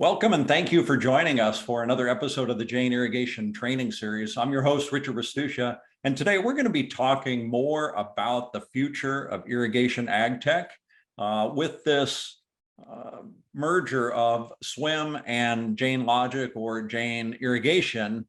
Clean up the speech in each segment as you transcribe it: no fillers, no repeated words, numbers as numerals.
Welcome and thank you for joining us for another episode of the Jain Irrigation Training Series. I'm your host, Richard Restuccia, and today we're going to be talking more about the future of irrigation Agtech with this merger of SWIIM and Jain Logic or Jain Irrigation,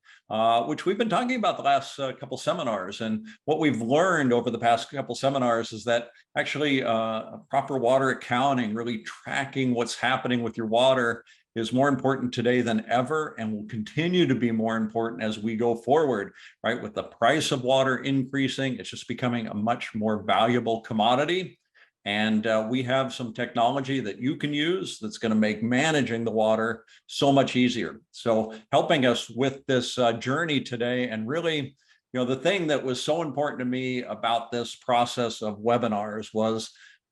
which we've been talking about the last couple seminars. And what we've learned over the past couple seminars is that actually proper water accounting, really tracking what's happening with your water, is more important today than ever and will continue to be more important as we go forward, right? With the price of water increasing, it's just becoming a much more valuable commodity. And we have some technology that you can use that's going to make managing the water so much easier. So helping us with this journey today, and really, the thing that was so important to me about this process of webinars was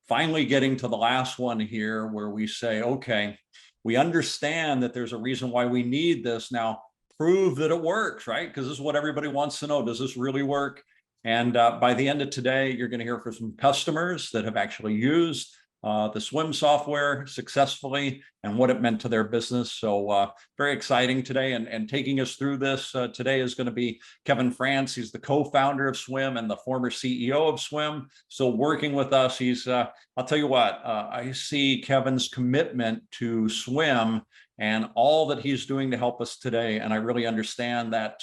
finally getting to the last one here where we say, okay, we understand that there's a reason why we need this. Now, prove that it works, right? Because this is what everybody wants to know. Does this really work? And by the end of today, you're going to hear from some customers that have actually used the SWIIM software successfully and what it meant to their business. So very exciting today. And taking us through this today is going to be Kevin France. He's the co-founder of SWIIM and the former CEO of SWIIM. So working with us, he's, I'll tell you what, I see Kevin's commitment to SWIIM and all that he's doing to help us today. And I really understand that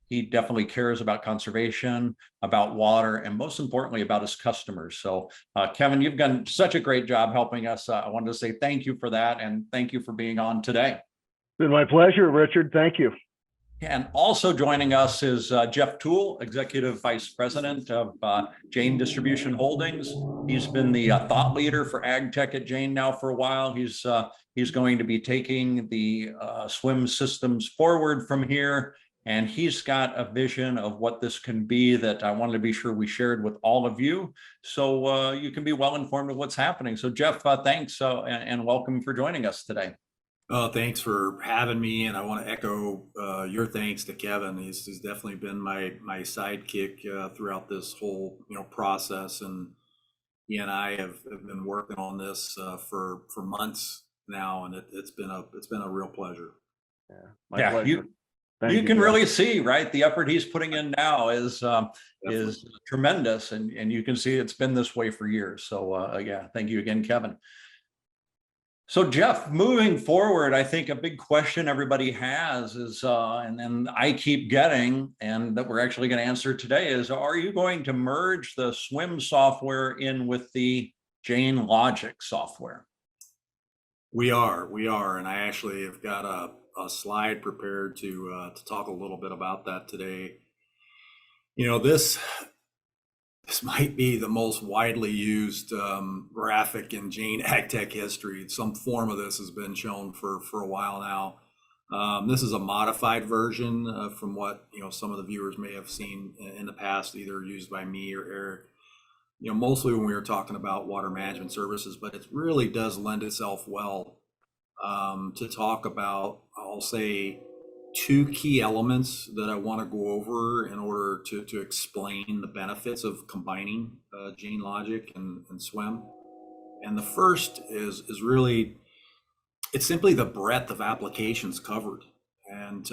he definitely cares about conservation, about water, and most importantly, about his customers. So Kevin, you've done such a great job helping us. I wanted to say thank you for that. And thank you for being on today. It's been my pleasure, Richard. Thank you. And also joining us is Jeff Toole, Executive Vice President of Jain Distribution Holdings. He's been the thought leader for Agtech at Jain now for a while. He's going to be taking the SWIIM systems forward from here. And he's got a vision of what this can be that I wanted to be sure we shared with all of you, so you can be well informed of what's happening. So Jeff, thanks and welcome for joining us today. Thanks for having me, and I want to echo your thanks to Kevin. He's definitely been my sidekick throughout this whole process, and he and I have been working on this for months now, and it's been a real pleasure. Yeah, my pleasure. You can really see, right? The effort he's putting in now is tremendous, and you can see it's been this way for years. So yeah, thank you again, Kevin. So Jeff, moving forward, I think a big question everybody has is, and then I keep getting, and that we're actually going to answer today is, are you going to merge the SWIIM software in with the Jain Logic software? We are, and I actually have got a slide prepared to talk a little bit about that today. This might be the most widely used graphic in Jain Agtech history. Some form of this has been shown for a while now. This is a modified version from what some of the viewers may have seen in the past, either used by me or Eric. Mostly when we were talking about water management services, but it really does lend itself well to talk about, I'll say, two key elements that I want to go over in order to explain the benefits of combining Jain Logic and SWIIM. And the first is really, it's simply the breadth of applications covered. And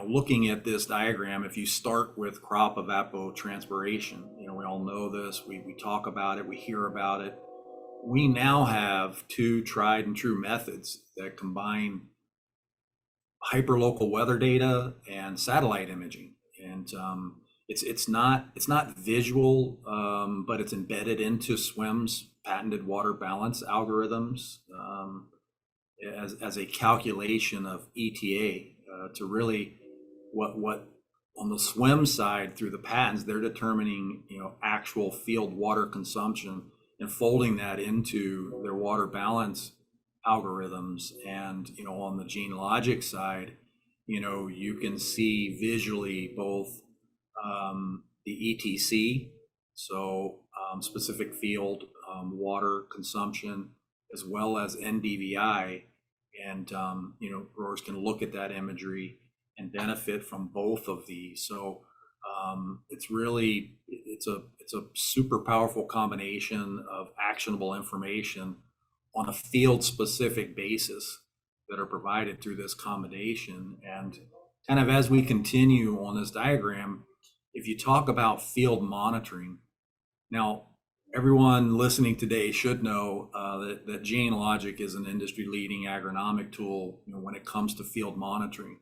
looking at this diagram, if you start with crop evapotranspiration, we all know this, we talk about it, we hear about it. We now have two tried and true methods that combine hyperlocal weather data and satellite imaging, and it's not visual, but it's embedded into SWIIM's patented water balance algorithms as a calculation of ETA to really what on the SWIIM side through the patents they're determining actual field water consumption and folding that into their water balance algorithms. And on the Jain Logic side, you can see visually both the ETC, so specific field water consumption, as well as NDVI, and growers can look at that imagery and benefit from both of these. So it's a super powerful combination of actionable information on a field specific basis. that are provided through this combination. And kind of as we continue on this diagram, if you talk about field monitoring, now everyone listening today should know that Jain Logic is an industry-leading agronomic tool, when it comes to field monitoring.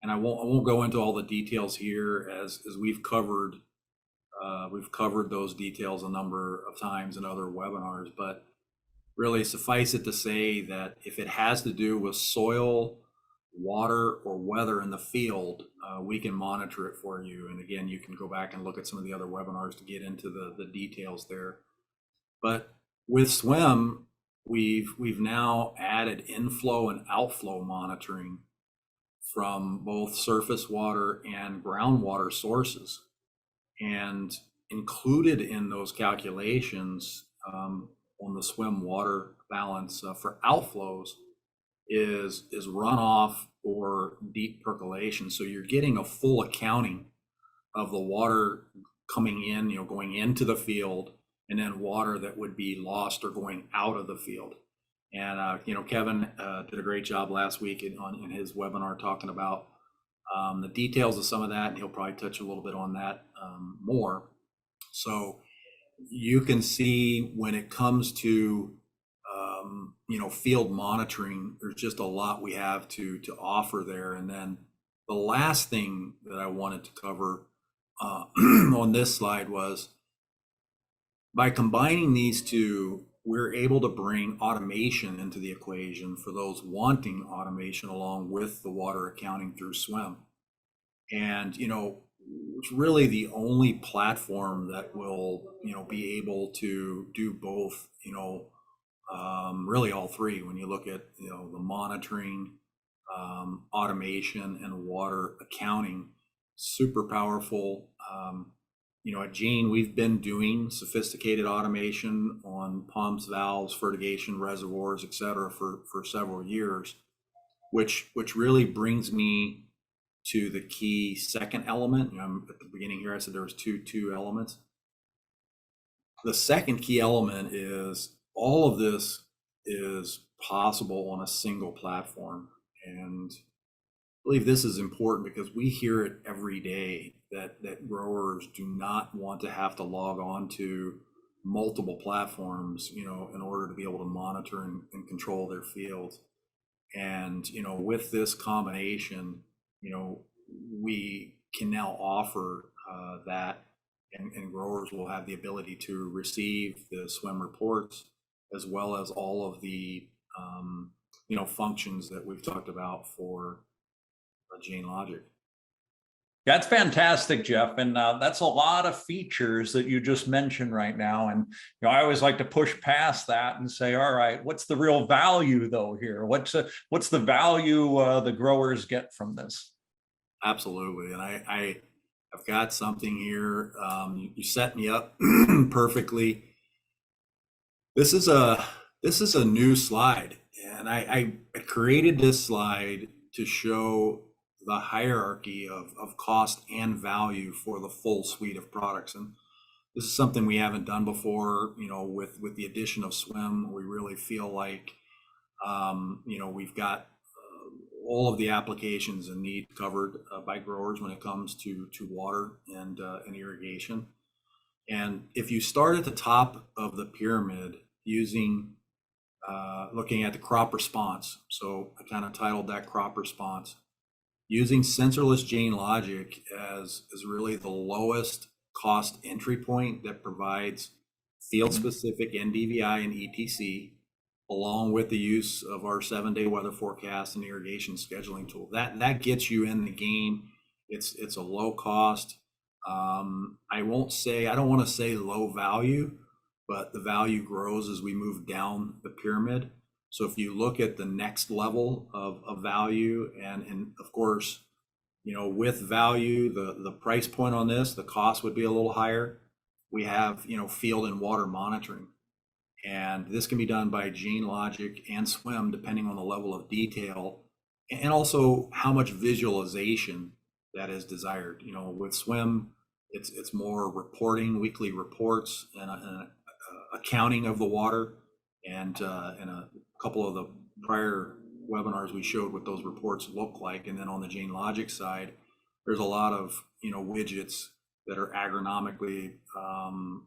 And I won't go into all the details here, as we've covered those details a number of times in other webinars. But really, suffice it to say that if it has to do with soil, water, or weather in the field, we can monitor it for you. And again, you can go back and look at some of the other webinars to get into the details there. But with SWIIM, we've now added inflow and outflow monitoring from both surface water and groundwater sources. And included in those calculations on the SWIIM water balance for outflows is runoff or deep percolation. So you're getting a full accounting of the water coming in, going into the field, and then water that would be lost or going out of the field. And Kevin did a great job last week in his webinar talking about the details of some of that, and he'll probably touch a little bit on that more. So you can see when it comes to field monitoring, there's just a lot we have to offer there. And then the last thing that I wanted to cover on this slide was, by combining these two, we're able to bring automation into the equation for those wanting automation, along with the water accounting through SWIIM. And it's really the only platform that will be able to do both, really all three. When you look at the monitoring, automation, and water accounting, super powerful. At Jain, we've been doing sophisticated automation on pumps, valves, fertigation, reservoirs, et cetera, for several years, which really brings me to the key second element. At the beginning here, I said there was two elements. The second key element is all of this is possible on a single platform. And I believe this is important because we hear it every day that growers do not want to have to log on to multiple platforms, in order to be able to monitor and control their fields. And, with this combination, we can now offer that, and growers will have the ability to receive the SWIIM reports, as well as all of the, functions that we've talked about for Jain Logic. That's fantastic, Jeff. And that's a lot of features that you just mentioned right now. And I always like to push past that and say, all right, what's the real value though here? What's the value the growers get from this? Absolutely. And I've got something here. You set me up perfectly. This is a new slide, and I created this slide to show the hierarchy of cost and value for the full suite of products. And this is something we haven't done before. With the addition of SWIIM, we really feel like we've got all of the applications and needs covered by growers when it comes to water and irrigation. And if you start at the top of the pyramid using looking at the crop response, so I kind of titled that crop response, using sensorless Jain Logic as really the lowest cost entry point that provides field specific NDVI and ETC, along with the use of our 7-day weather forecast and irrigation scheduling tool. That gets you in the game. It's a low cost. I don't want to say low value, but the value grows as we move down the pyramid. So if you look at the next level of value, and of course, with value, the price point on this, the cost would be a little higher. We have, field and water monitoring. And this can be done by Jain Logic and SWIIM, depending on the level of detail and also how much visualization that is desired. With SWIIM, it's more reporting, weekly reports, and accounting of the water. And in a couple of the prior webinars, we showed what those reports look like. And then on the Jain Logic side, there's a lot of, widgets that are agronomically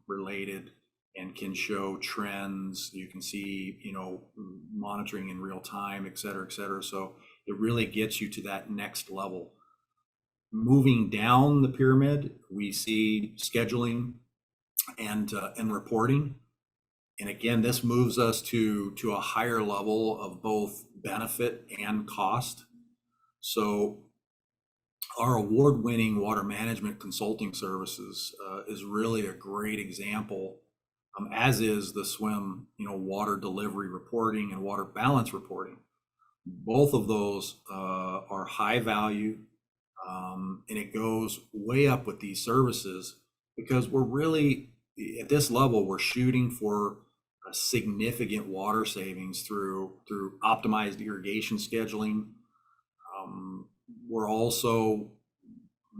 related and can show trends. You can see, monitoring in real time, et cetera, et cetera. So it really gets you to that next level. Moving down the pyramid, we see scheduling and reporting. And again, this moves us to a higher level of both benefit and cost. So our award-winning water management consulting services is really a great example, as is the SWIIM, water delivery reporting and water balance reporting. Both of those are high value, and it goes way up with these services because we're really, at this level, we're shooting for a significant water savings through optimized irrigation scheduling. We're also,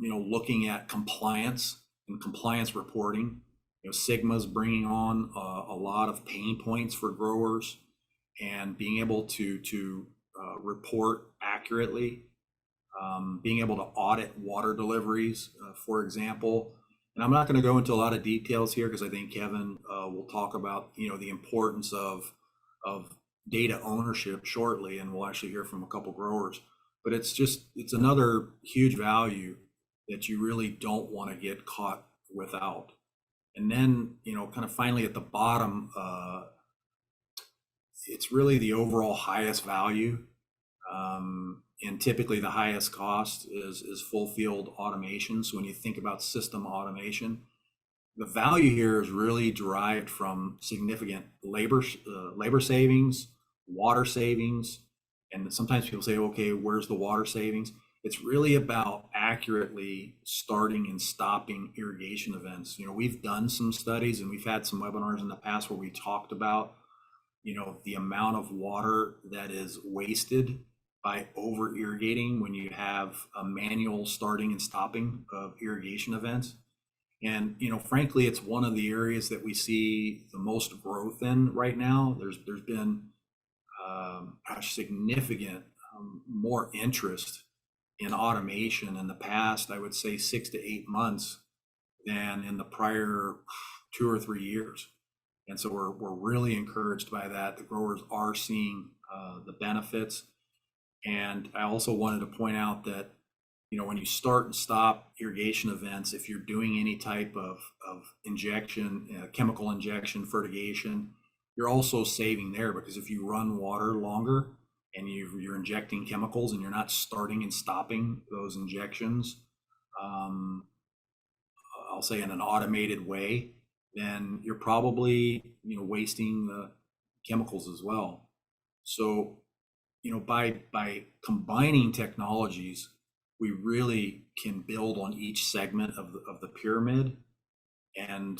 looking at compliance and compliance reporting. Sigma's bringing on a lot of pain points for growers, and being able to report accurately, being able to audit water deliveries, for example. And I'm not going to go into a lot of details here because I think Kevin will talk about the importance of data ownership shortly, and we'll actually hear from a couple growers. But it's another huge value that you really don't want to get caught without. And then kind of finally at the bottom, it's really the overall highest value, and typically the highest cost is full field automation. So when you think about system automation, the value here is really derived from significant labor savings, water savings. And sometimes people say, okay, where's the water savings? It's really about accurately starting and stopping irrigation events. We've done some studies and we've had some webinars in the past where we talked about, the amount of water that is wasted by over irrigating when you have a manual starting and stopping of irrigation events. And, frankly, it's one of the areas that we see the most growth in right now. There's been significant more interest in automation in the past, I would say 6 to 8 months, than in the prior 2 or 3 years. And so we're really encouraged by that. The growers are seeing the benefits. And I also wanted to point out that, when you start and stop irrigation events, if you're doing any type of injection, chemical injection, fertigation, you're also saving there, because if you run water longer and you're injecting chemicals and you're not starting and stopping those injections, I'll say in an automated way, then you're probably, wasting the chemicals as well. So, by combining technologies, we really can build on each segment of the pyramid, and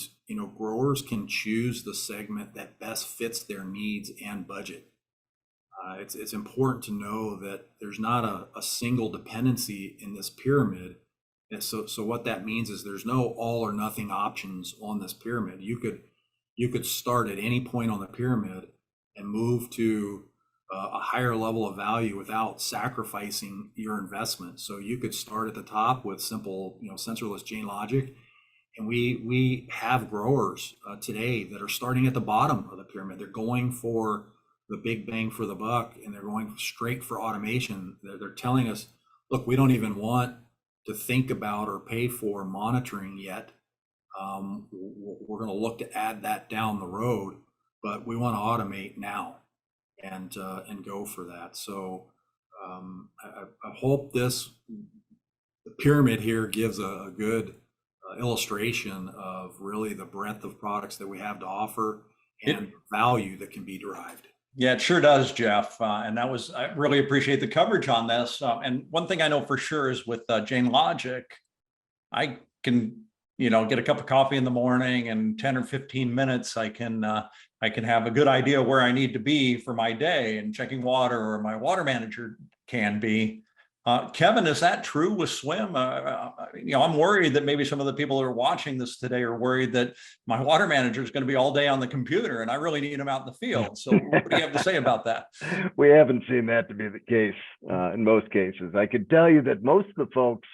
growers can choose the segment that best fits their needs and budget. It's important to know that there's not a single dependency in this pyramid. And so what that means is there's no all or nothing options on this pyramid. You could start at any point on the pyramid and move to a higher level of value without sacrificing your investment. So you could start at the top with simple, sensorless Jain Logic, and we have growers today that are starting at the bottom of the pyramid. They're going for the big bang for the buck, and they're going straight for automation. They're telling us, look, we don't even want to think about or pay for monitoring yet. We're going to look to add that down the road, but we want to automate now and go for that. So I hope the pyramid here gives a good illustration of really the breadth of products that we have to offer and value that can be derived. Yeah, it sure does, Jeff. And I really appreciate the coverage on this. And one thing I know for sure is with Jain Logic, I can, get a cup of coffee in the morning, and 10 or 15 minutes, I can have a good idea where I need to be for my day, and checking water, or my water manager can be. Kevin, is that true with SWIIM? I'm worried that maybe some of the people who are watching this today are worried that my water manager is going to be all day on the computer and I really need him out in the field. So what do you have to say about that? We haven't seen that to be the case in most cases. I could tell you that most of the folks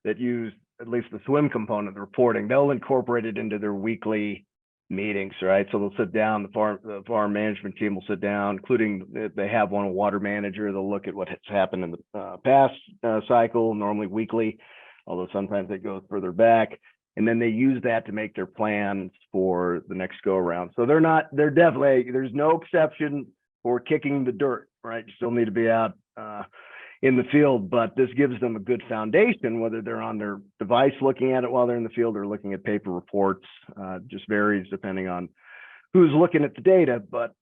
that use at least the SWIIM component of the reporting, they'll incorporate it into their weekly meetings, right? So they'll sit down, the farm management team will sit down, including if they have one water manager, they'll look at what has happened in the past cycle, normally weekly, although sometimes they go further back. And then they use that to make their plans for the next go around. So they're definitely, there's no exception for kicking the dirt, right? You still need to be out in the field, but this gives them a good foundation, whether they're on their device looking at it while they're in the field or looking at paper reports. Just varies depending on who's looking at the data, but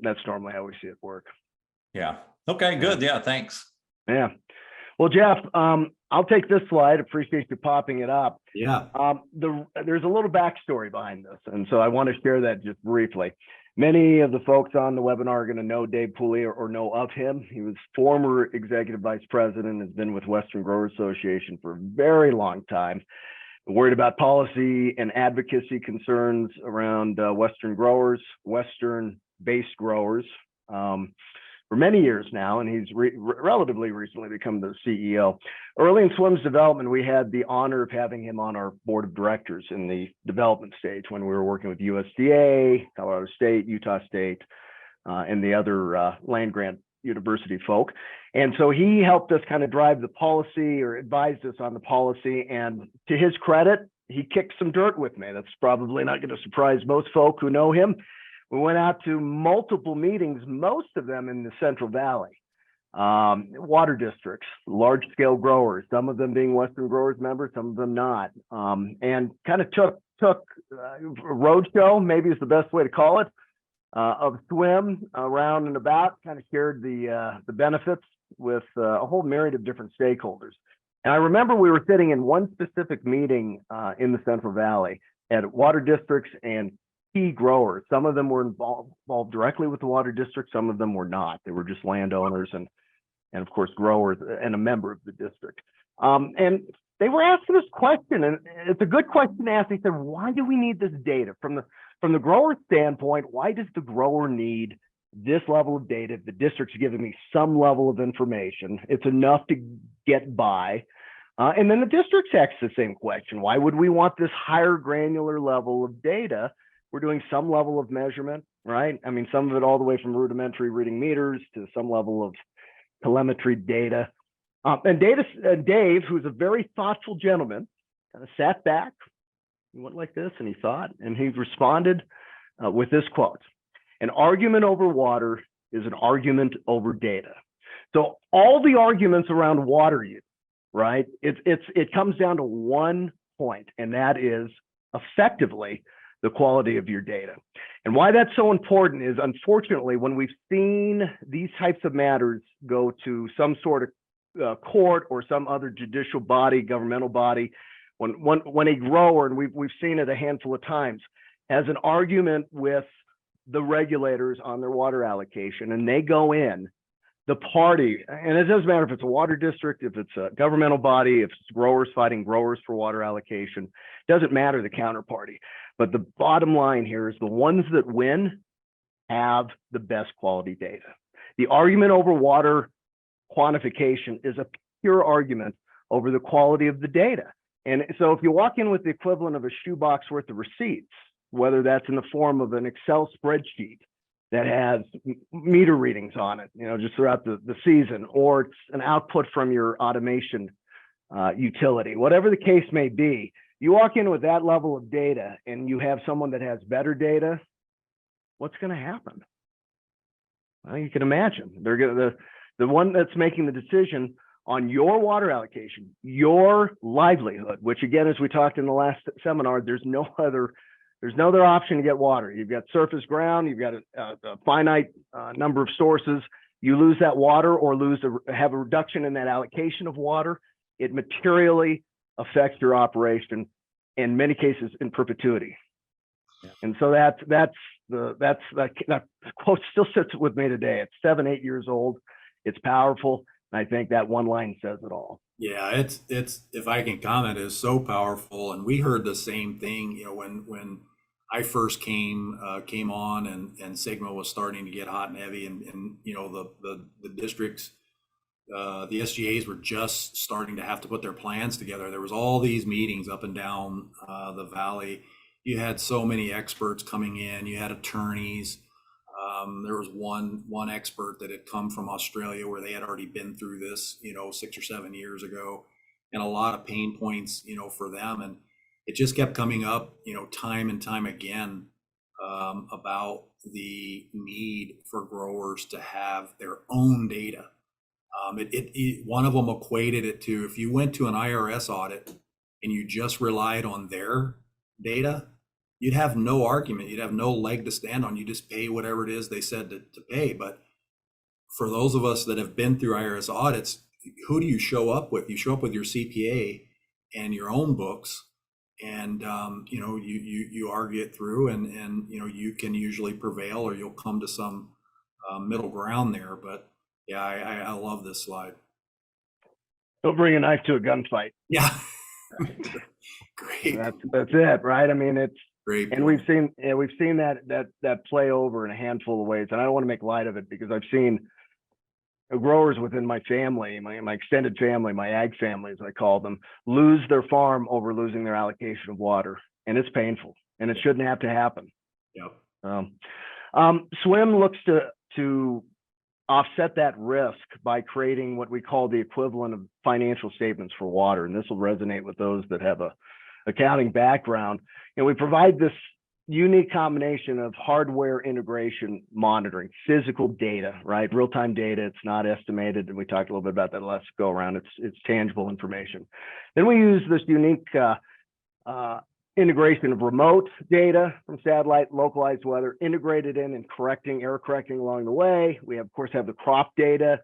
that's normally how we see it work. Yeah. Okay, good. Yeah, thanks. Yeah. Well, Jeff, I'll take this slide. Appreciate you popping it up. Yeah. There's a little backstory behind this, and so I want to share that just briefly. Many of the folks on the webinar are going to know Dave Pooley or know of him. He was former executive vice president, has been with Western Growers Association for a very long time. Worried about policy and advocacy concerns around Western growers, Western-based growers for many years now, and he's relatively recently become the CEO. Early in SWIIM's development, we had the honor of having him on our board of directors in the development stage when we were working with USDA, Colorado State, Utah State, and the other land grant university folk. And so he helped us kind of drive the policy or advised us on the policy. And to his credit, he kicked some dirt with me. That's probably not going to surprise most folk who know him. We went out to multiple meetings, most of them in the Central Valley, water districts, large scale growers, some of them being Western Growers members, some of them not, and kind of took a roadshow, maybe is the best way to call it, of SWIIM around and about, kind of shared the benefits with a whole myriad of different stakeholders. And I remember we were sitting in one specific meeting in the Central Valley at water districts and key growers. Some of them were involved directly with the water district. Some of them were not. They were just landowners and of course growers and a member of the district. And they were asking this question, and it's a good question to ask. They said, "Why do we need this data from the grower standpoint? Why does the grower need this level of data? The district's giving me some level of information. It's enough to get by." And then the district asks the same question: "Why would we want this higher granular level of data? We're doing some level of measurement, right? I mean, some of it all the way from rudimentary reading meters to some level of telemetry data." And Dave, who's a very thoughtful gentleman, kind of sat back, he went like this, and he thought, and he responded with this quote: "An argument over water is an argument over data." So all the arguments around water use, right? It comes down to one point, and that is effectively the quality of your data. And why that's so important is, unfortunately, when we've seen these types of matters go to some sort of court or some other judicial body, governmental body, when a grower, and we've seen it a handful of times, has an argument with the regulators on their water allocation, and they go in, the party, and it doesn't matter if it's a water district, if it's a governmental body, if it's growers fighting growers for water allocation, doesn't matter the counterparty. But the bottom line here is the ones that win have the best quality data. The argument over water quantification is a pure argument over the quality of the data. And so if you walk in with the equivalent of a shoebox worth of receipts, whether that's in the form of an Excel spreadsheet that has meter readings on it, just throughout the season, or it's an output from your automation utility, whatever the case may be, you walk in with that level of data and you have someone that has better data, what's going to happen? Well, you can imagine they're going the one that's making the decision on your water allocation, your livelihood, which again, as we talked in the last seminar, there's no other option to get water. You've got surface ground, you've got a finite number of sources. You lose that water or have a reduction in that allocation of water, it materially affects your operation, in many cases in perpetuity. Yeah. And so that quote still sits with me today. It's 7-8 years old. It's powerful. I think that one line says it all. Yeah, it's if I can comment, is so powerful. And we heard the same thing, when I first came on and Sigma was starting to get hot and heavy, and the districts, the SGAs were just starting to have to put their plans together. There was all these meetings up and down the valley. You had so many experts coming in. You had attorneys. There was one expert that had come from Australia where they had already been through this, 6 or 7 years ago, and a lot of pain points, for them. And it just kept coming up, time and time again, about the need for growers to have their own data. One of them equated it to, if you went to an IRS audit and you just relied on their data, you'd have no argument. You'd have no leg to stand on. You just pay whatever it is they said to pay. But for those of us that have been through IRS audits, who do you show up with? You show up with your CPA and your own books, and you argue it through, and you can usually prevail, or you'll come to some middle ground there. But yeah, I love this slide. Don't bring a knife to a gunfight. Yeah. Great. That's it, right? I mean, it's great. And we've seen that play over in a handful of ways. And I don't want to make light of it, because I've seen growers within my family, my extended family, my ag family, as I call them, lose their farm over losing their allocation of water. And it's painful, and it shouldn't have to happen. Yep. SWIIM looks to offset that risk by creating what we call the equivalent of financial statements for water. And this will resonate with those that have a accounting background. And we provide this unique combination of hardware integration monitoring, physical data, right? Real-time data. It's not estimated. And we talked a little bit about that last go around. It's tangible information. Then we use this unique integration of remote data from satellite, localized weather, integrated in and error correcting along the way. We of course have the crop data,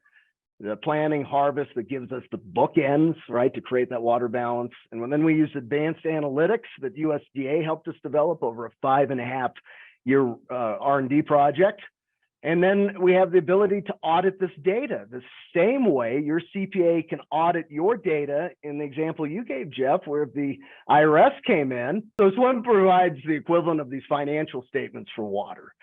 the planting, harvest that gives us the bookends, right, to create that water balance. And then we use advanced analytics that USDA helped us develop over a 5.5-year R&D project. And then we have the ability to audit this data the same way your CPA can audit your data in the example you gave, Jeff, where the IRS came in. So SWIIM provides the equivalent of these financial statements for water.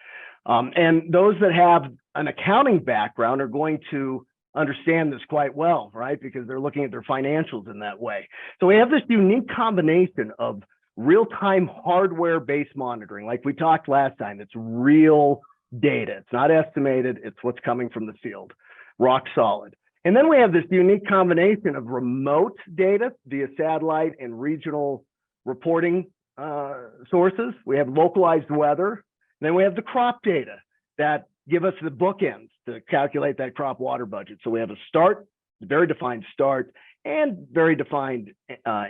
And those that have an accounting background are going to understand this quite well, right? Because they're looking at their financials in that way. So we have this unique combination of real-time hardware-based monitoring. Like we talked last time, it's real data. It's not estimated. It's what's coming from the field, rock solid. And then we have this unique combination of remote data via satellite and regional reporting sources. We have localized weather. And then we have the crop data that give us the bookends to calculate that crop water budget. So we have a start, very defined start, and very defined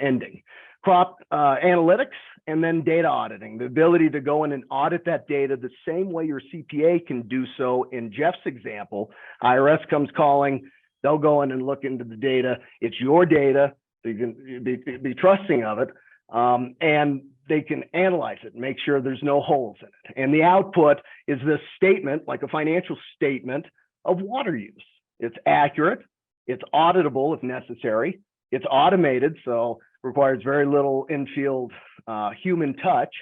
ending. Crop analytics, and then data auditing, the ability to go in and audit that data the same way your CPA can do so. In Jeff's example, IRS comes calling, they'll go in and look into the data. It's your data, so you can be trusting of it, and they can analyze it and make sure there's no holes in it. And the output is this statement, like a financial statement of water use. It's accurate, it's auditable if necessary, it's automated, so requires very little in-field human touch,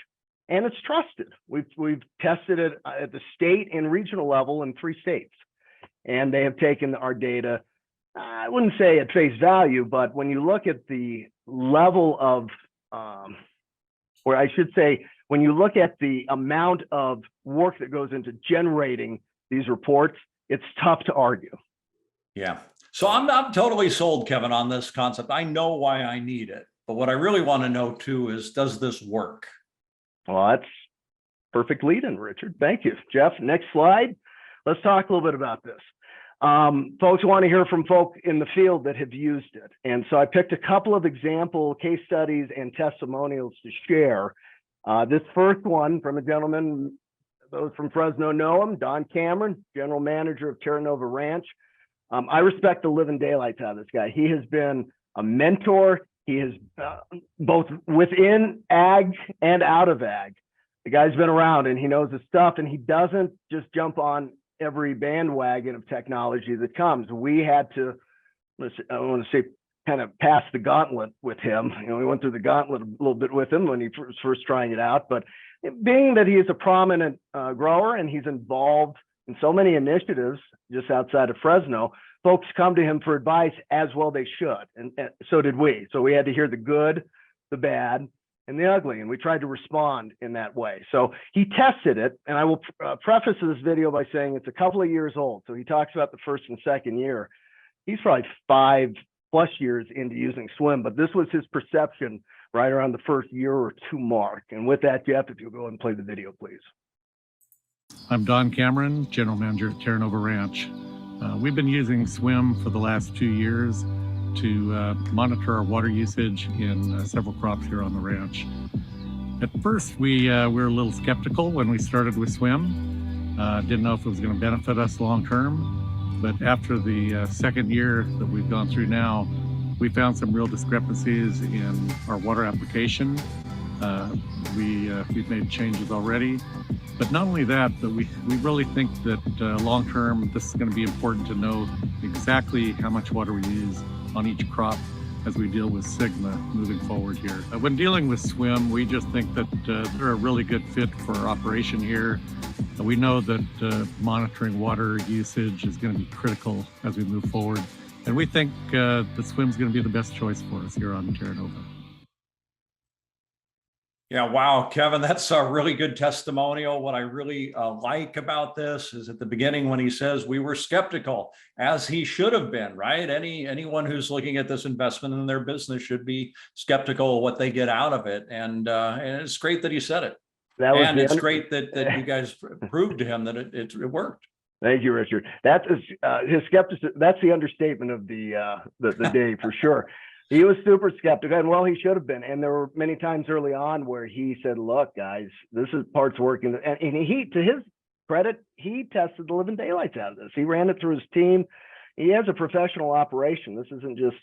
and it's trusted. We've tested it at the state and regional level in 3 states, and they have taken our data, I wouldn't say at face value, but when you look at the level of, or I should say, when you look at the amount of work that goes into generating these reports, it's tough to argue. Yeah. So I'm totally sold, Kevin, on this concept. I know why I need it. But what I really want to know too is, does this work? Well, that's perfect lead-in, Richard. Thank you, Jeff. Next slide. Let's talk a little bit about this. Folks want to hear from folk in the field that have used it. And so I picked a couple of example case studies and testimonials to share. This first one from a gentleman, those from Fresno know him, Don Cameron, general manager of Terra Nova Ranch. I respect the living daylights out of this guy. He has been a mentor. He is both within ag and out of ag. The guy's been around and he knows his stuff, and he doesn't just jump on every bandwagon of technology that comes. We had to I want to say, kind of passed the gauntlet with him. We went through the gauntlet a little bit with him when he was first trying it out. But being that he is a prominent grower and he's involved in so many initiatives just outside of Fresno, folks come to him for advice, as well they should. And so did we. So we had to hear the good, the bad, and the ugly, and we tried to respond in that way. So he tested it, and I will preface this video by saying it's a couple of years old. So he talks about the first and second year. He's probably 5+ years into using SWIIM, but this was his perception right around the first year or two mark. And with that, Jeff, if you'll go ahead and play the video, please. I'm Don Cameron, General Manager at Terra Nova Ranch. We've been using SWIIM for the last 2 years to monitor our water usage in several crops here on the ranch. At first, we were a little skeptical when we started with SWIIM. Didn't know if it was going to benefit us long term. But after the second year that we've gone through now, we found some real discrepancies in our water application. We've made changes already. But not only that, but we really think that long term, this is going to be important to know exactly how much water we use on each crop as we deal with Sigma moving forward here. When dealing with SWIIM, we just think that they're a really good fit for our operation here. We know that monitoring water usage is going to be critical as we move forward. And we think that SWIIM is going to be the best choice for us here on Terra Nova. Yeah, wow, Kevin, that's a really good testimonial. What I really like about this is at the beginning when he says we were skeptical, as he should have been, right? Anyone who's looking at this investment in their business should be skeptical of what they get out of it. And it's great that he said it. And it's great that you guys proved to him that it worked. Thank you, Richard. That's his skepticism. That's the understatement of the day for sure. He was super skeptical, and well, he should have been. And there were many times early on where he said, "Look, guys, this is part's working." And he, to his credit, he tested the living daylights out of this. He ran it through his team. He has a professional operation. This isn't just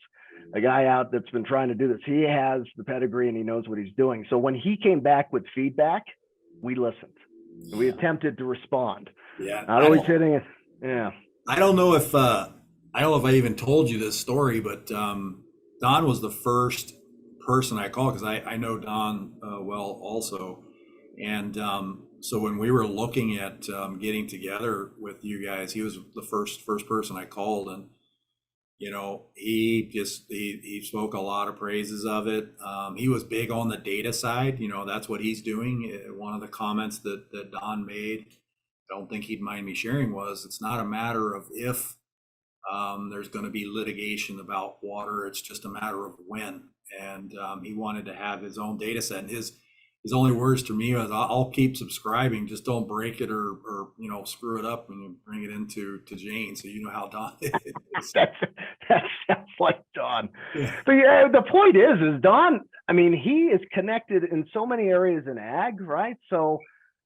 a guy out that's been trying to do this. He has the pedigree and he knows what he's doing. So when he came back with feedback, we listened. We attempted to respond. Yeah. Not always hitting it. Yeah. I don't know if I even told you this story, but Don was the first person I called because I know Don well also. And so when we were looking at getting together with you guys, he was the first person I called, and he spoke a lot of praises of it. He was big on the data side. That's what he's doing. One of the comments that Don made, I don't think he'd mind me sharing, was it's not a matter of if there's going to be litigation about water. It's just a matter of when. And he wanted to have his own data set. And his only words to me was, "I'll keep subscribing. Just don't break it or screw it up when you bring it into Jain." So you know how Don is. that sounds like Don. Yeah. But yeah, the point is Don. I mean, he is connected in so many areas in ag, right? So,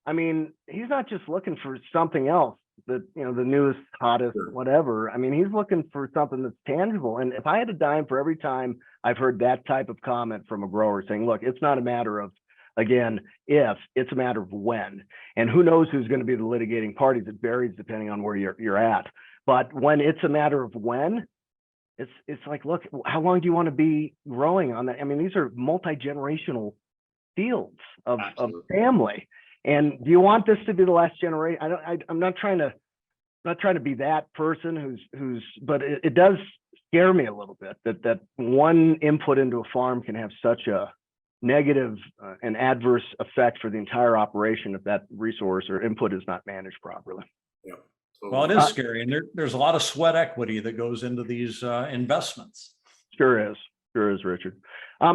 I mean, he's not just looking for something else that the newest, hottest, whatever. I mean, he's looking for something that's tangible. And if I had a dime for every time I've heard that type of comment from a grower saying, "Look, it's not a matter of, again, if, it's a matter of when." And who knows who's going to be the litigating parties. It varies depending on where you're at. But when it's a matter of when, it's like, look, how long do you want to be growing on that? I mean, these are multi-generational fields of family. And do you want this to be the last generation? I'm not trying to be that person but it does scare me a little bit that one input into a farm can have such a negative and adverse effect for the entire operation if that resource or input is not managed properly. Yeah. Well, it is scary, and there's a lot of sweat equity that goes into these investments. Sure is, Richard.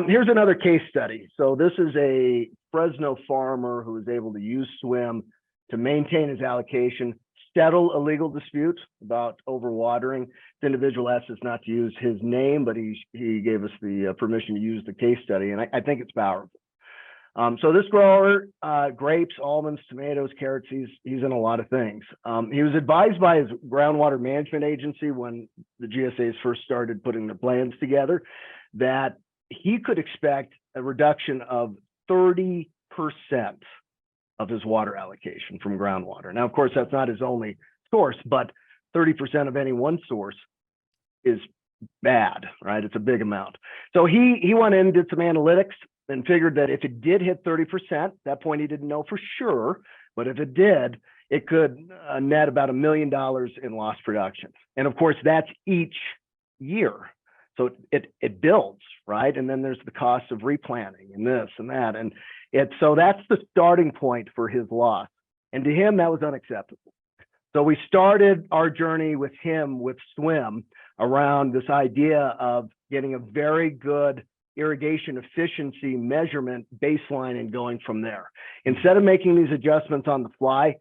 Here's another case study. So this is a Fresno farmer who was able to use SWIIM to maintain his allocation, settle a legal dispute about overwatering. The individual asked us not to use his name, but he gave us the permission to use the case study, and I think it's powerful. So this grower, grapes, almonds, tomatoes, carrots, he's in a lot of things. He was advised by his groundwater management agency when the GSAs first started putting their plans together that he could expect a reduction of 30% of his water allocation from groundwater. Now, of course, that's not his only source, but 30% of any one source is bad, right? It's a big amount. So he went in and did some analytics and figured that if it did hit 30%, at that point he didn't know for sure, but if it did, it could net about $1 million in lost production. And of course, that's each year. So it builds, right? And then there's the cost of replanting and this and that. And so that's the starting point for his loss. And to him, that was unacceptable. So we started our journey with him with SWIIM around this idea of getting a very good irrigation efficiency measurement baseline and going from there. Instead of making these adjustments on the fly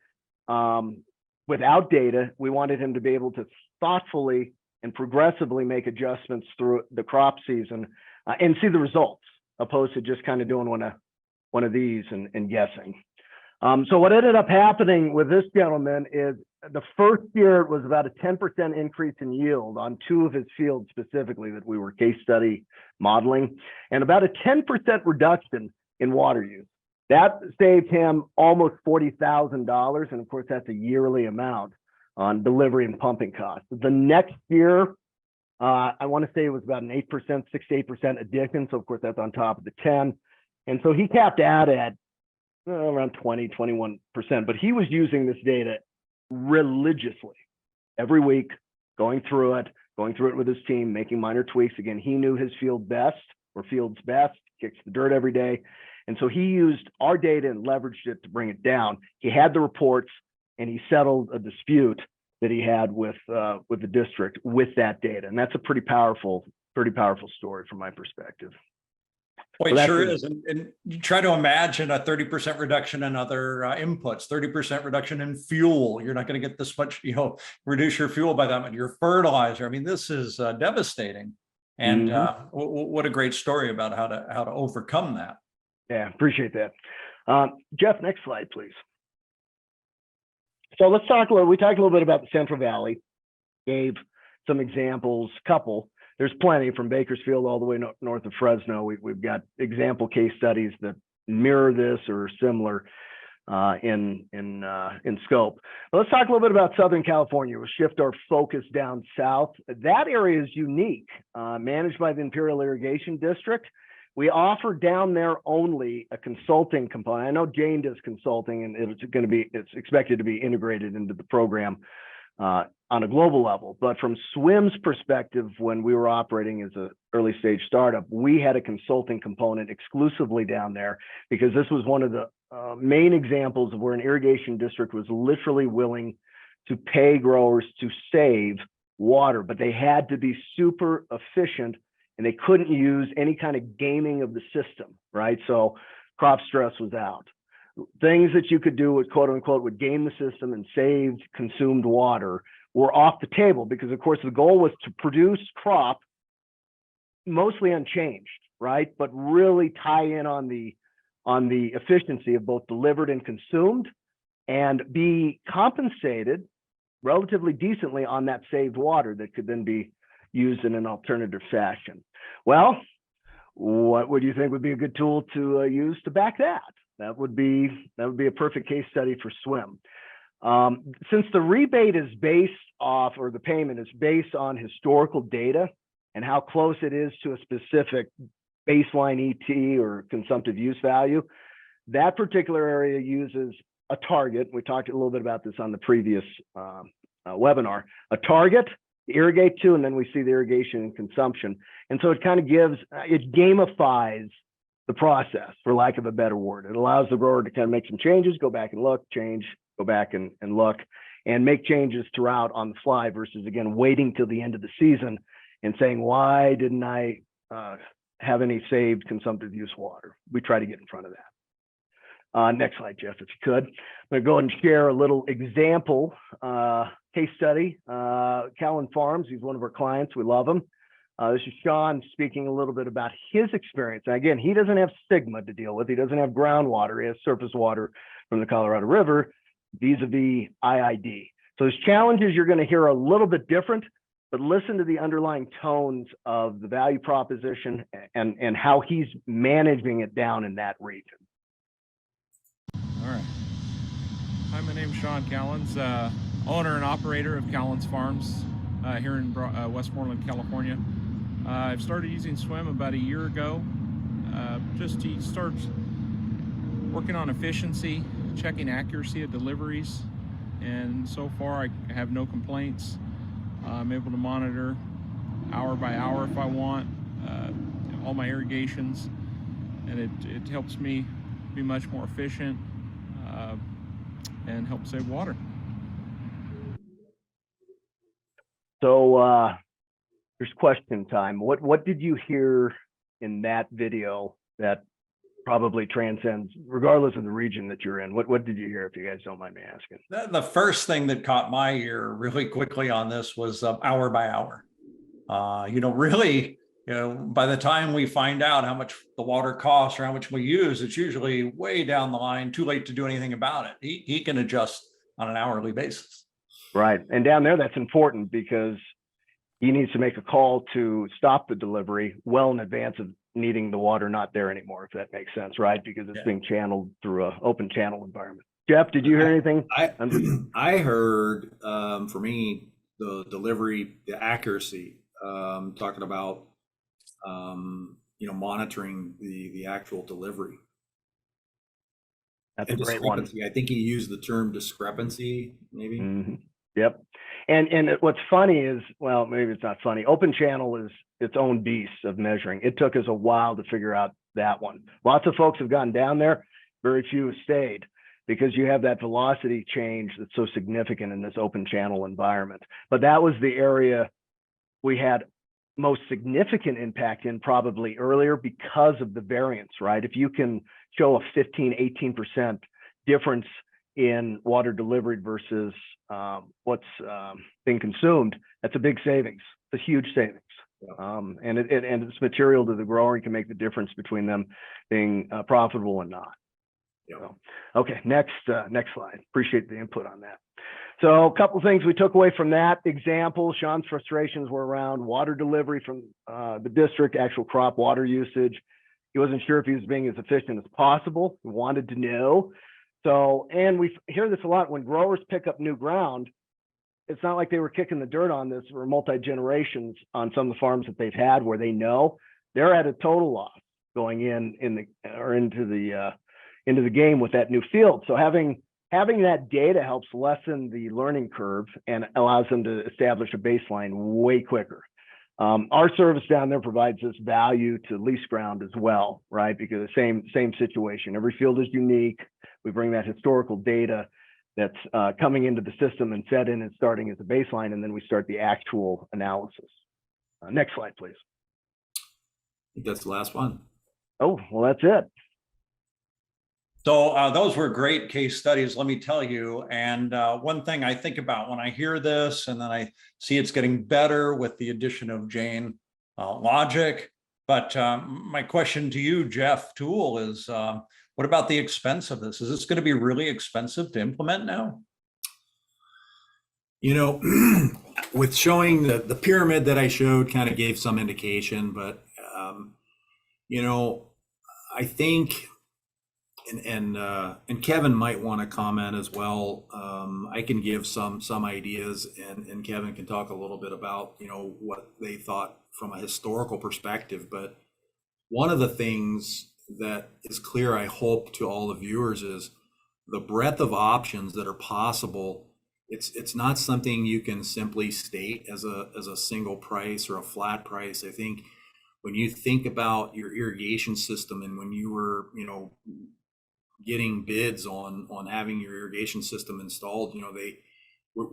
without data, we wanted him to be able to thoughtfully and progressively make adjustments through the crop season and see the results, opposed to just kind of doing one of these and guessing. So what ended up happening with this gentleman is the first year it was about a 10% increase in yield on 2 of his fields specifically that we were case study modeling, and about a 10% reduction in water use. That saved him almost $40,000, and of course that's a yearly amount on delivery and pumping costs. The next year, I want to say it was about an 8%, 6 to 8% addition. So of course that's on top of the 10. And so he capped out at around 20, 21%, but he was using this data religiously every week, going through it with his team, making minor tweaks. Again, he knew his field best, or fields best, kicks the dirt every day. And so he used our data and leveraged it to bring it down. He had the reports, and he settled a dispute that he had with the district with that data. And that's a pretty powerful story from my perspective. Boy, it sure is. And you try to imagine a 30% reduction in other inputs, 30% reduction in fuel. You're not going to get this much, reduce your fuel by that much. Your fertilizer. I mean, this is devastating. And what a great story about how to overcome that. Yeah, appreciate that. Jeff, next slide, please. So we talked a little bit about the Central Valley, gave some examples, there's plenty from Bakersfield all the way north of Fresno. We've got example case studies that mirror this or similar in scope. But let's talk a little bit about Southern California. We'll shift our focus down south. That area is unique, managed by the Imperial Irrigation District. We offer down there only a consulting component. I know Jain does consulting, and it's expected to be integrated into the program on a global level. But from SWIIM's perspective, when we were operating as an early stage startup, we had a consulting component exclusively down there, because this was one of the main examples of where an irrigation district was literally willing to pay growers to save water, but they had to be super efficient, and they couldn't use any kind of gaming of the system, right? So crop stress was out. Things that you could do with quote unquote would game the system and save consumed water were off the table, because of course the goal was to produce crop mostly unchanged, right? But really tie in on the efficiency of both delivered and consumed, and be compensated relatively decently on that saved water that could then be used in an alternative fashion. Well, what would you think would be a good tool to use to back that? That would be a perfect case study for SWIIM. Since the rebate is based off, or the payment is based on historical data and how close it is to a specific baseline ET or consumptive use value, that particular area uses a target. We talked a little bit about this on the previous webinar. A target, irrigate to, and then we see the irrigation and consumption. And so it kind of it gamifies the process, for lack of a better word. It allows the grower to kind of make some changes, go back and look, change, go back and look, and make changes throughout on the fly, versus, again, waiting till the end of the season and saying, why didn't I have any saved consumptive use water? We try to get in front of that. Next slide, Jeff, if you could. I'm going to go ahead and share a little example case study. Callan Farms, he's one of our clients. We love him. This is Sean speaking a little bit about his experience. And again, he doesn't have stigma to deal with. He doesn't have groundwater. He has surface water from the Colorado River, vis-a-vis IID. So his challenges, you're going to hear a little bit different, but listen to the underlying tones of the value proposition and how he's managing it down in that region. All right. Hi, my name's Sean Callens, owner and operator of Callens Farms here in Westmoreland, California. I've started using SWIIM about a year ago, just to start working on efficiency, checking accuracy of deliveries, and so far I have no complaints. I'm able to monitor hour by hour if I want, all my irrigations, and it helps me be much more efficient and help save water. So there's question time. What did you hear in that video that probably transcends, regardless of the region that you're in? What did you hear, if you guys don't mind me asking? The first thing that caught my ear really quickly on this was hour by hour. Really, by the time we find out how much the water costs or how much we use, it's usually way down the line, too late to do anything about it. He can adjust on an hourly basis. Right. And down there, that's important because he needs to make a call to stop the delivery well in advance of needing the water not there anymore, if that makes sense, right? Because it's being channeled through an open channel environment. Jeff, did you hear anything? I heard, for me, the delivery, the accuracy, talking about, monitoring the actual delivery. That's a great one. I think he used the term discrepancy, maybe. Mm-hmm. Yep. And what's funny is, well, maybe it's not funny. Open channel is its own beast of measuring. It took us a while to figure out that one. Lots of folks have gone down there. Very few have stayed because you have that velocity change that's so significant in this open channel environment. But that was the area we had most significant impact in probably earlier because of the variance, right? If you can show a 15, 18% difference in water delivered versus what's being consumed, that's a big savings. It's a huge savings. Yeah. And it's material to the grower and can make the difference between them being profitable and not. Yeah. So, okay, next slide. Appreciate the input on that. So a couple of things we took away from that example. Sean's frustrations were around water delivery from the district, actual crop water usage. He wasn't sure if he was being as efficient as possible. He wanted to know. So, and we hear this a lot when growers pick up new ground. It's not like they were kicking the dirt on this for multi-generations on some of the farms that they've had where they know they're at a total loss going into the game with that new field. So having that data helps lessen the learning curve and allows them to establish a baseline way quicker. Our service down there provides this value to lease ground as well, right? Because the same situation. Every field is unique. We bring that historical data that's coming into the system and fed in and starting as a baseline, and then we start the actual analysis. Next slide, please. I think that's the last one. Oh, well, that's it. So those were great case studies, let me tell you. And one thing I think about when I hear this, and then I see it's getting better with the addition of Jain Logic. But my question to you, Jeff Toole, is what about the expense of this? Is this going to be really expensive to implement now? With showing the pyramid that I showed kind of gave some indication, but I think, and Kevin might want to comment as well. I can give some ideas, and Kevin can talk a little bit about what they thought from a historical perspective. But one of the things that is clear, I hope, to all the viewers is the breadth of options that are possible. It's not something you can simply state as a single price or a flat price. I think when you think about your irrigation system and when you were getting bids on having your irrigation system installed,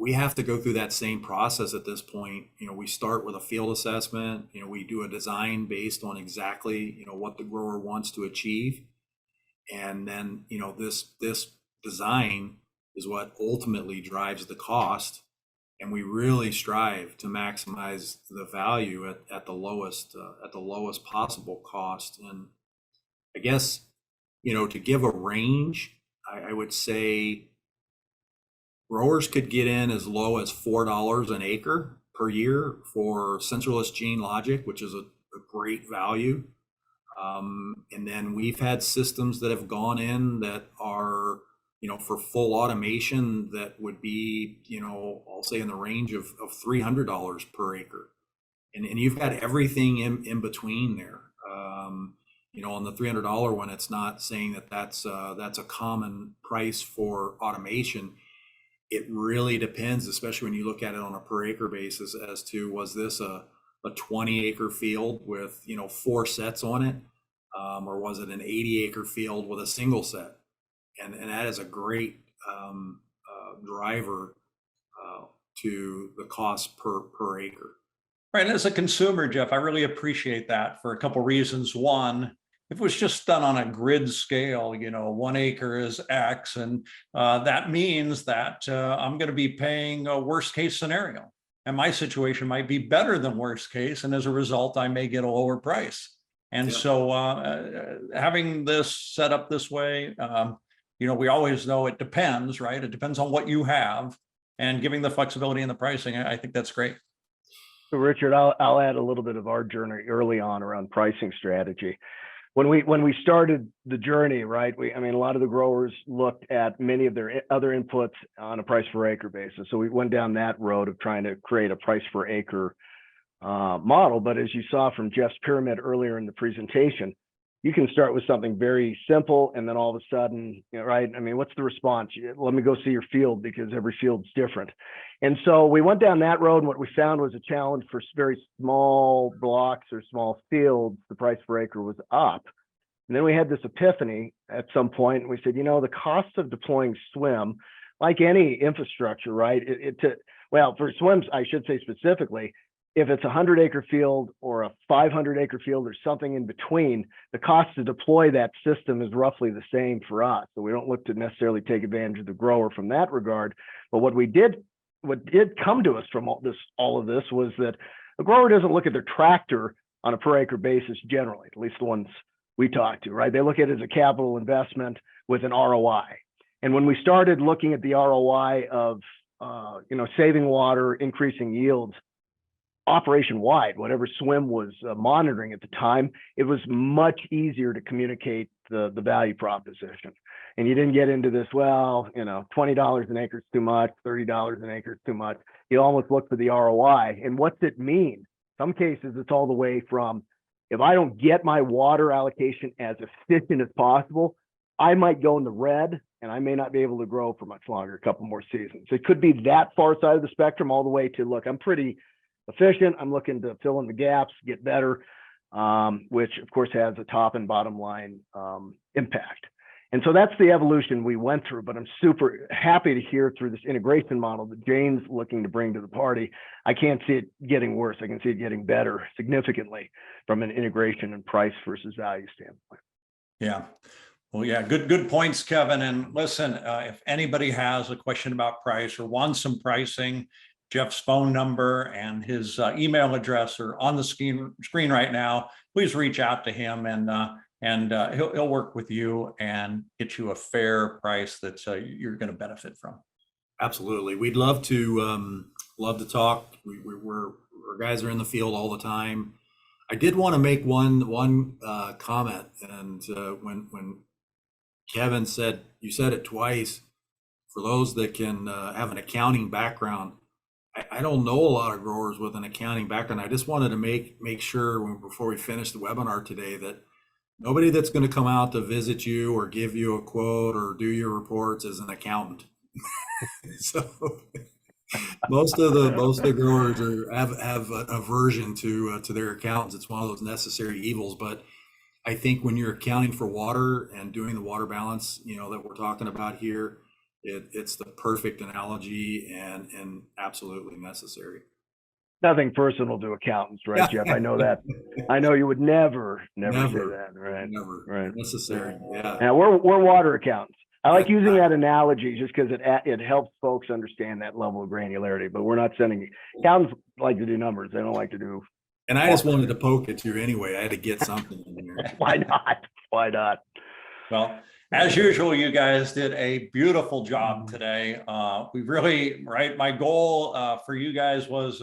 we have to go through that same process at this point. We start with a field assessment. We do a design based on exactly what the grower wants to achieve, and then this design is what ultimately drives the cost, and we really strive to maximize the value at the lowest possible cost. And I guess to give a range, I would say growers could get in as low as $4 an acre per year for centralist Jain Logic, which is a great value. And then we've had systems that have gone in that are for full automation that would be, I'll say in the range of $300 per acre. And you've got everything in between there. On the $300 one, it's not saying that that's a common price for automation. It really depends, especially when you look at it on a per acre basis, as to was this a 20-acre field with 4 sets on it, or was it an 80-acre field with a single set? And that is a great driver to the cost per acre. Right. And as a consumer, Jeff, I really appreciate that for a couple of reasons. One, if it was just done on a grid scale, 1 acre is X, and that means that I'm going to be paying a worst case scenario. And my situation might be better than worst case. And as a result, I may get a lower price. And so having this set up this way, we always know it depends, right? It depends on what you have, and giving the flexibility in the pricing, I think that's great. So Richard, I'll add a little bit of our journey early on around pricing strategy. When we started the journey, right, a lot of the growers looked at many of their other inputs on a price per acre basis. So we went down that road of trying to create a price per acre model. But as you saw from Jeff's pyramid earlier in the presentation, you can start with something very simple, and then all of a sudden, right? What's the response? Let me go see your field, because every field's different. And so we went down that road, and what we found was a challenge for very small blocks or small fields. The price per acre was up. And then we had this epiphany at some point, and we said, the cost of deploying SWIIM, like any infrastructure, right? For SWIIMs, I should say specifically, if it's a 100-acre field or a 500-acre field or something in between, the cost to deploy that system is roughly the same for us. So we don't look to necessarily take advantage of the grower from that regard. But what did come to us from all of this was that a grower doesn't look at their tractor on a per acre basis generally, at least the ones we talk to, right? They look at it as a capital investment with an ROI. And when we started looking at the ROI of saving water, increasing yields, operation wide, whatever SWIIM was monitoring at the time, it was much easier to communicate the value proposition. And you didn't get into this, $20 an acre is too much, $30 an acre is too much. You almost look for the ROI. And what's it mean? Some cases, it's all the way from, if I don't get my water allocation as efficient as possible, I might go in the red, and I may not be able to grow for much longer, a couple more seasons. It could be that far side of the spectrum, all the way to, look, I'm pretty efficient, I'm looking to fill in the gaps, get better, which of course has a top and bottom line impact. And so that's the evolution we went through. But I'm super happy to hear through this integration model that Jane's looking to bring to the party. I can't see it getting worse. I can see it getting better significantly from an integration and price versus value standpoint. Yeah. Well, yeah, good points, Kevin. And listen, if anybody has a question about price or wants some pricing, Jeff's phone number and his email address are on the screen right now. Please reach out to him, and he'll work with you and get you a fair price that you're going to benefit from. Absolutely, we'd love to talk. Our guys are in the field all the time. I did want to make one comment, and when Kevin said, you said it twice, for those that can have an accounting background. I don't know a lot of growers with an accounting background. I just wanted to make sure before we finish the webinar today that nobody that's going to come out to visit you or give you a quote or do your reports is an accountant. So most of the growers have an aversion to their accountants. It's one of those necessary evils. But I think when you're accounting for water and doing the water balance, that we're talking about here, it's the perfect analogy and absolutely necessary. Nothing personal to accountants, right, Jeff? I know that. I know you would never say that, right? Never. Right. Necessary. Yeah. Yeah, we're water accountants. I like using that analogy just because it helps folks understand that level of granularity. But we're not sending accountants like to do numbers. They don't like to do. And I just wanted to poke at you anyway. I had to get something in there. Why not? Why not? Well, as usual, you guys did a beautiful job today. We really, right, my goal for you guys was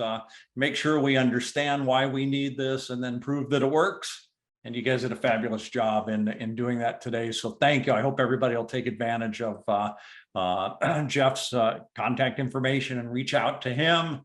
make sure we understand why we need this and then prove that it works. And you guys did a fabulous job in doing that today. So thank you. I hope everybody will take advantage of Jeff's contact information and reach out to him.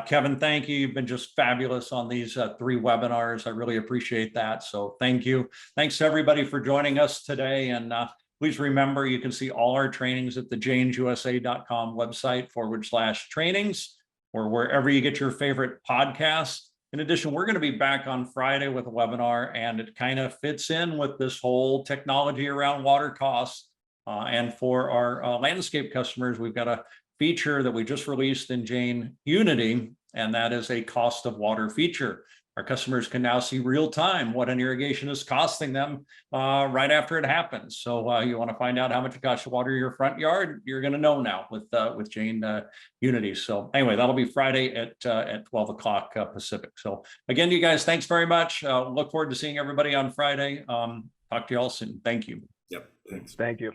Kevin, thank you. You've been just fabulous on these 3 webinars. I really appreciate that. So thank you. Thanks to everybody for joining us today. And please remember, you can see all our trainings at the jainsusa.com website /trainings, or wherever you get your favorite podcasts. In addition, we're going to be back on Friday with a webinar, and it kind of fits in with this whole technology around water costs. And for our landscape customers, we've got a feature that we just released in Jain Unity, and that is a cost of water feature. Our customers can now see real time what an irrigation is costing them right after it happens. So you want to find out how much it costs to water your front yard, you're going to know now with Jain Unity. So anyway, that'll be Friday at 12 o'clock Pacific. So again, you guys, thanks very much. Look forward to seeing everybody on Friday. Talk to you all soon. Thank you. Yep. Thanks. Thank you.